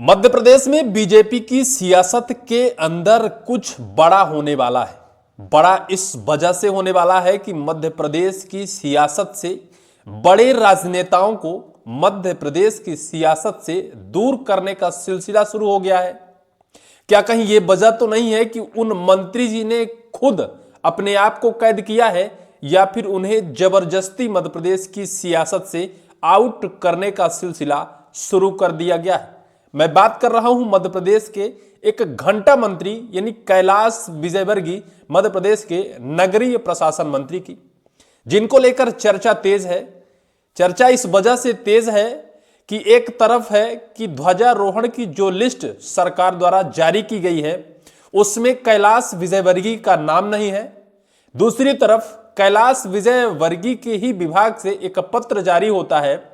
मध्य प्रदेश में बीजेपी की सियासत के अंदर कुछ बड़ा होने वाला है। बड़ा इस वजह से होने वाला है कि मध्य प्रदेश की सियासत से बड़े राजनेताओं को मध्य प्रदेश की सियासत से दूर करने का सिलसिला शुरू हो गया है। क्या कहीं यह वजह तो नहीं है कि उन मंत्री जी ने खुद अपने आप को कैद किया है या फिर उन्हें जबरदस्ती मध्य प्रदेश की सियासत से आउट करने का सिलसिला शुरू कर दिया गया है। मैं बात कर रहा हूं मध्य प्रदेश के एक घंटा मंत्री यानी कैलाश विजयवर्गीय, मध्य प्रदेश के नगरीय प्रशासन मंत्री की, जिनको लेकर चर्चा तेज है। चर्चा इस वजह से तेज है कि एक तरफ है कि ध्वजारोहण की जो लिस्ट सरकार द्वारा जारी की गई है उसमें कैलाश विजयवर्गीय का नाम नहीं है। दूसरी तरफ कैलाश विजयवर्गीय के ही विभाग से एक पत्र जारी होता है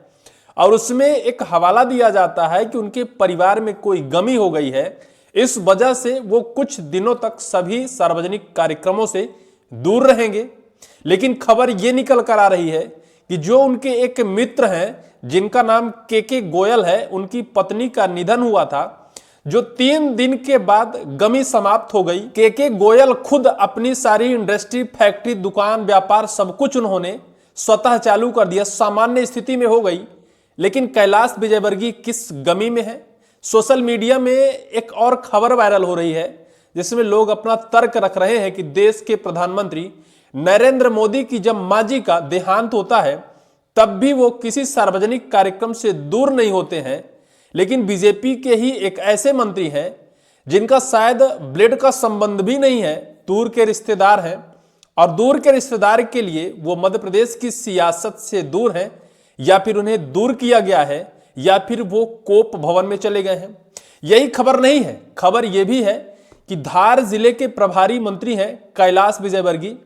और उसमें एक हवाला दिया जाता है कि उनके परिवार में कोई गमी हो गई है, इस वजह से वो कुछ दिनों तक सभी सार्वजनिक कार्यक्रमों से दूर रहेंगे। लेकिन खबर ये निकल कर आ रही है कि जो उनके एक मित्र हैं जिनका नाम के गोयल है, उनकी पत्नी का निधन हुआ था, जो 3 दिन के बाद गमी समाप्त हो गई। के गोयल खुद अपनी सारी इंडस्ट्री, फैक्ट्री, दुकान, व्यापार सब कुछ उन्होंने स्वतः चालू कर दिया, सामान्य स्थिति में हो गई। लेकिन कैलाश विजयवर्गीय किस गमी में है? सोशल मीडिया में एक और खबर वायरल हो रही है जिसमें लोग अपना तर्क रख रहे हैं कि देश के प्रधानमंत्री नरेंद्र मोदी की जब मां जी का देहांत होता है तब भी वो किसी सार्वजनिक कार्यक्रम से दूर नहीं होते हैं। लेकिन बीजेपी के ही एक ऐसे मंत्री हैं जिनका शायद ब्लड का संबंध भी नहीं है, दूर के रिश्तेदार हैं, और दूर के रिश्तेदार के लिए वो मध्य प्रदेश की सियासत से दूर हैं, या फिर उन्हें दूर किया गया है, या फिर वो कोप भवन में चले गए हैं। यही खबर नहीं है, खबर यह भी है कि धार जिले के प्रभारी मंत्री हैं कैलाश विजयवर्गीय,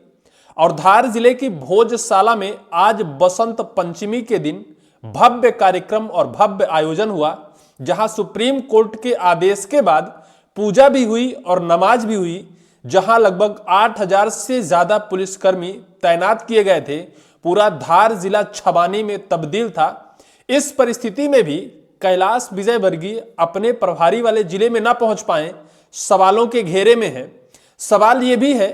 और धार जिले की भोजशाला में आज बसंत पंचमी के दिन भव्य कार्यक्रम और भव्य आयोजन हुआ, जहां सुप्रीम कोर्ट के आदेश के बाद पूजा भी हुई और नमाज भी हुई, जहां लगभग 8000 से ज्यादा पुलिसकर्मी तैनात किए गए थे। पूरा धार जिला छबानी में तब्दील था। इस परिस्थिति में भी कैलाश विजयवर्गीय अपने प्रभारी वाले जिले में ना पहुंच पाए, सवालों के घेरे में है। सवाल यह भी है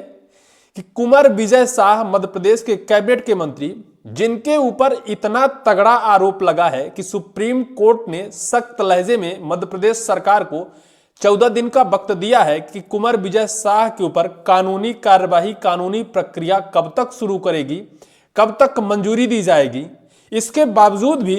कि कुंवर विजय शाह मध्य प्रदेश के कैबिनेट के मंत्री, जिनके ऊपर इतना तगड़ा आरोप लगा है कि सुप्रीम कोर्ट ने सख्त लहजे में मध्य प्रदेश सरकार को 14 दिन का वक्त दिया है कि कुंवर विजय शाह के ऊपर कानूनी कार्यवाही, कानूनी प्रक्रिया कब तक शुरू करेगी, कब तक मंजूरी दी जाएगी। इसके बावजूद भी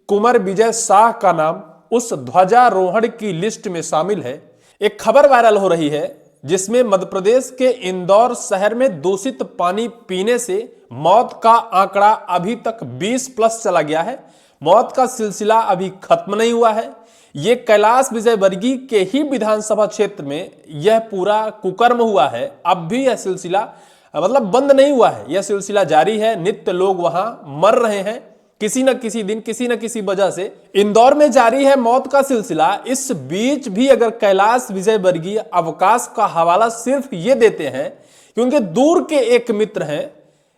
कुंवर विजय शाह का नाम उस ध्वजारोहण की लिस्ट में शामिल है। एक खबर वायरल हो रही है जिसमें मध्य प्रदेश के इंदौर शहर में दूषित पानी पीने से मौत का आंकड़ा अभी तक 20+ चला गया है। मौत का सिलसिला अभी खत्म नहीं हुआ है। यह कैलाश विजयवर्गीय के ही विधानसभा क्षेत्र में यह पूरा कुकर्म हुआ है। अब भी यह सिलसिला बंद नहीं हुआ है, यह सिलसिला जारी है। नित्य लोग वहां मर रहे हैं, किसी न किसी दिन, किसी न किसी वजह से। इंदौर में जारी है मौत का सिलसिला। इस बीच भी अगर कैलाश विजयवर्गीय अवकाश का हवाला सिर्फ ये देते हैं कि उनके दूर के एक मित्र हैं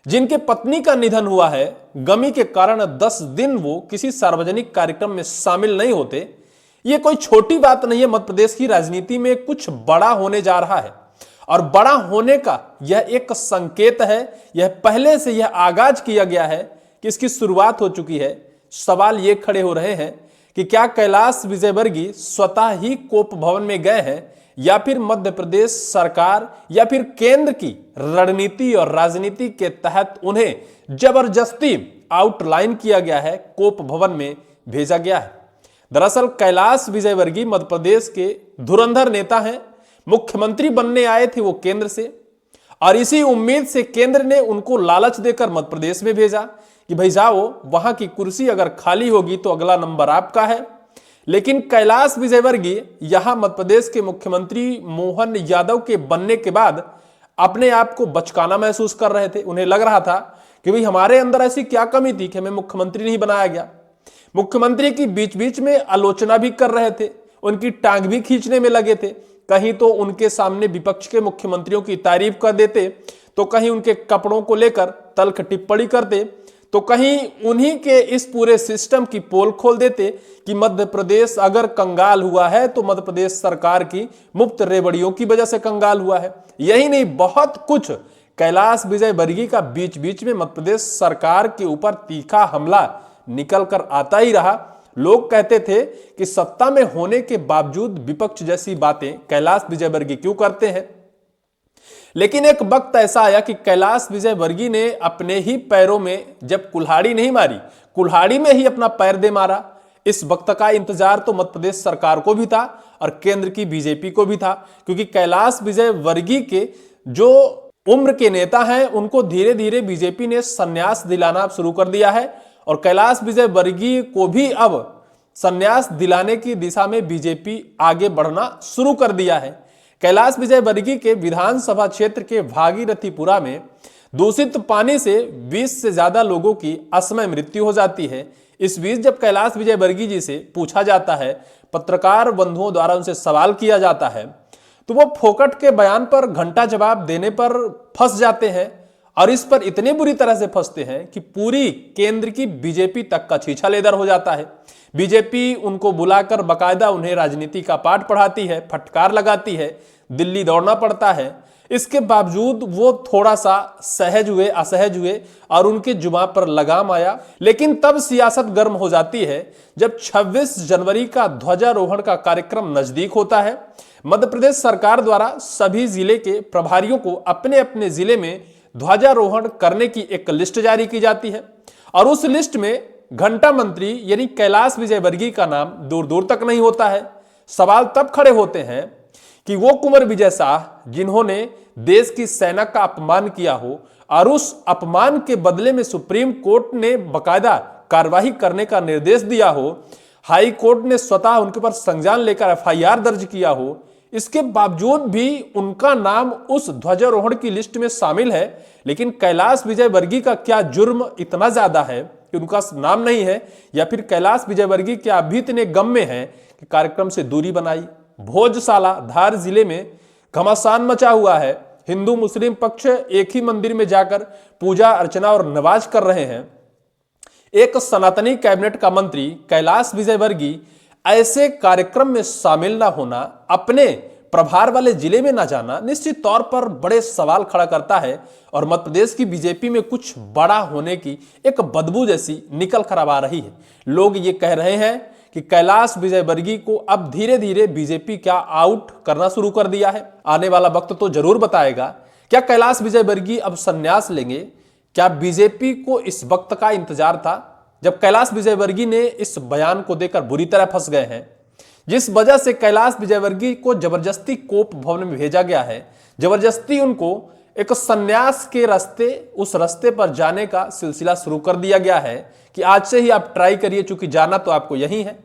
जिनके पत्नी का निधन हुआ है, गमी के कारण 10 दिन वो किसी सार्वजनिक कार्यक्रम में शामिल नहीं होते, ये कोई छोटी बात नहीं है। मध्य प्रदेश की राजनीति में कुछ बड़ा होने जा रहा है और बड़ा होने का यह एक संकेत है। यह पहले से यह आगाज किया गया है कि इसकी शुरुआत हो चुकी है। सवाल ये खड़े हो रहे हैं कि क्या कैलाश विजयवर्गीय स्वतः ही कोप भवन में गए हैं या फिर मध्य प्रदेश सरकार या फिर केंद्र की रणनीति और राजनीति के तहत उन्हें जबरदस्ती आउटलाइन किया गया है, कोप भवन में भेजा गया है। दरअसल कैलाश विजयवर्गीय मध्य प्रदेश के धुरंधर नेता हैं। मुख्यमंत्री बनने आए थे वो केंद्र से, और इसी उम्मीद से केंद्र ने उनको लालच देकर मध्य प्रदेश में भेजा कि भाई जाओ, वहां की कुर्सी अगर खाली होगी तो अगला नंबर आपका है। लेकिन कैलाश विजयवर्गीय यहां मध्य प्रदेश के मुख्यमंत्री मोहन यादव के बनने के बाद अपने आप को बचकाना महसूस कर रहे थे। उन्हें लग रहा था कि भाई हमारे अंदर ऐसी क्या कमी थी कि हमें मुख्यमंत्री नहीं बनाया गया। मुख्यमंत्री की बीच बीच में आलोचना भी कर रहे थे, उनकी टांग भी खींचने में लगे थे। कहीं तो उनके सामने विपक्ष के मुख्यमंत्रियों की तारीफ कर देते, तो कहीं उनके कपड़ों को लेकर तल्ख टिप्पणी करते, तो कहीं उन्हीं के इस पूरे सिस्टम की पोल खोल देते कि मध्य प्रदेश अगर कंगाल हुआ है तो मध्य प्रदेश सरकार की मुफ्त रेवड़ियों की वजह से कंगाल हुआ है। यही नहीं, बहुत कुछ कैलाश विजयवर्गीय का बीच बीच में मध्य प्रदेश सरकार के ऊपर तीखा हमला निकल कर आता ही रहा। लोग कहते थे कि सत्ता में होने के बावजूद विपक्ष जैसी बातें कैलाश विजयवर्गीय क्यों करते हैं। लेकिन एक वक्त ऐसा आया कि कैलाश विजयवर्गीय ने अपने ही पैरों में जब कुल्हाड़ी नहीं मारी, कुल्हाड़ी में ही अपना पैर दे मारा। इस वक्त का इंतजार तो मध्य प्रदेश सरकार को भी था और केंद्र की बीजेपी को भी था, क्योंकि कैलाश विजयवर्गीय के जो उम्र के नेता हैं उनको धीरे धीरे बीजेपी ने संन्यास दिलाना शुरू कर दिया है और कैलाश विजयवर्गीय को भी अब संन्यास दिलाने की दिशा में बीजेपी आगे बढ़ना शुरू कर दिया है। कैलाश विजयवर्गीय के विधानसभा क्षेत्र के भागीरथीपुरा में दूषित पानी से 20 से ज्यादा लोगों की असमय मृत्यु हो जाती है। इस बीच जब कैलाश विजयवर्गीय जी से पूछा जाता है, पत्रकार बंधुओं द्वारा उनसे सवाल किया जाता है, तो वो फोकट के बयान पर घंटा जवाब देने पर फंस जाते हैं और इस पर इतने बुरी तरह से फंसते हैं कि पूरी केंद्र की बीजेपी तक का छीछा लेदर हो जाता है। बीजेपी उनको बुलाकर बकायदा उन्हें राजनीति का पाठ पढ़ाती है, फटकार लगाती है, दिल्ली दौड़ना पड़ता है। इसके बावजूद वो थोड़ा सा सहज हुए, असहज हुए और उनके जुबान पर लगाम आया। लेकिन तब सियासत गर्म हो जाती है जब 26 जनवरी का ध्वजारोहण का कार्यक्रम नजदीक होता है। मध्य प्रदेश सरकार द्वारा सभी जिले के प्रभारियों को अपने अपने जिले में ध्वजारोहण करने की एक लिस्ट जारी की जाती है और उस लिस्ट में घंटा मंत्री यानी कैलाश विजयवर्गीय का नाम दूर दूर तक नहीं होता है। सवाल तब खड़े होते हैं कि वो कुंवर विजय शाह जिन्होंने देश की सेना का अपमान किया हो और उस अपमान के बदले में सुप्रीम कोर्ट ने बकायदा कार्रवाई करने का निर्देश दिया हो, हाई कोर्ट ने स्वतः उनके ऊपर संज्ञान लेकर FIR दर्ज किया हो, इसके बावजूद भी उनका नाम उस ध्वजारोहण की लिस्ट में शामिल है। लेकिन कैलाश विजयवर्गीय का क्या जुर्म इतना ज्यादा है कि उनका नाम नहीं है, या फिर कैलाश विजयवर्गीय क्या अभी इतने गम में है कि कार्यक्रम से दूरी बनाई। भोजशाला धार जिले में घमासान मचा हुआ है। हिंदू मुस्लिम पक्ष एक ही मंदिर में जाकर पूजा अर्चना और नमाज कर रहे हैं। एक सनातनी कैबिनेट का मंत्री कैलाश विजयवर्गीय ऐसे कार्यक्रम में शामिल ना होना, अपने प्रभार वाले जिले में ना जाना निश्चित तौर पर बड़े सवाल खड़ा करता है और मध्य प्रदेश की बीजेपी में कुछ बड़ा होने की एक बदबू जैसी निकल कर आ रही है। लोग ये कह रहे हैं कि कैलाश विजयवर्गीय को अब धीरे धीरे बीजेपी क्या आउट करना शुरू कर दिया है। आने वाला वक्त तो जरूर बताएगा, क्या कैलाश विजयवर्गीय अब संन्यास लेंगे। क्या बीजेपी को इस वक्त का इंतजार था जब कैलाश विजयवर्गीय ने इस बयान को देकर बुरी तरह फंस गए हैं, जिस वजह से कैलाश विजयवर्गीय को जबरदस्ती कोप भवन में भेजा गया है, जबरदस्ती उनको एक संन्यास के रास्ते, उस रास्ते पर जाने का सिलसिला शुरू कर दिया गया है कि आज से ही आप ट्राई करिए, चूंकि जाना तो आपको यही है।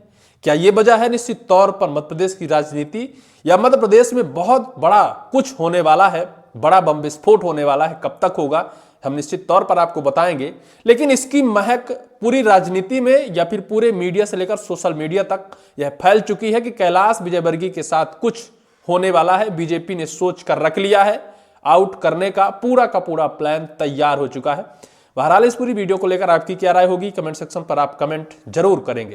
क्या यह वजह है? निश्चित तौर पर मध्य प्रदेश की राजनीति या मध्य प्रदेश में बहुत बड़ा कुछ होने वाला है, बड़ा बम विस्फोट होने वाला है। कब तक होगा हम निश्चित तौर पर आपको बताएंगे, लेकिन इसकी महक पूरी राजनीति में या फिर पूरे मीडिया से लेकर सोशल मीडिया तक यह फैल चुकी है कि कैलाश विजयवर्गीय के साथ कुछ होने वाला है। बीजेपी ने सोच कर रख लिया है, आउट करने का पूरा प्लान तैयार हो चुका है। बहरहाल इस पूरी वीडियो को लेकर आपकी क्या राय होगी, कमेंट सेक्शन पर आप कमेंट जरूर करेंगे।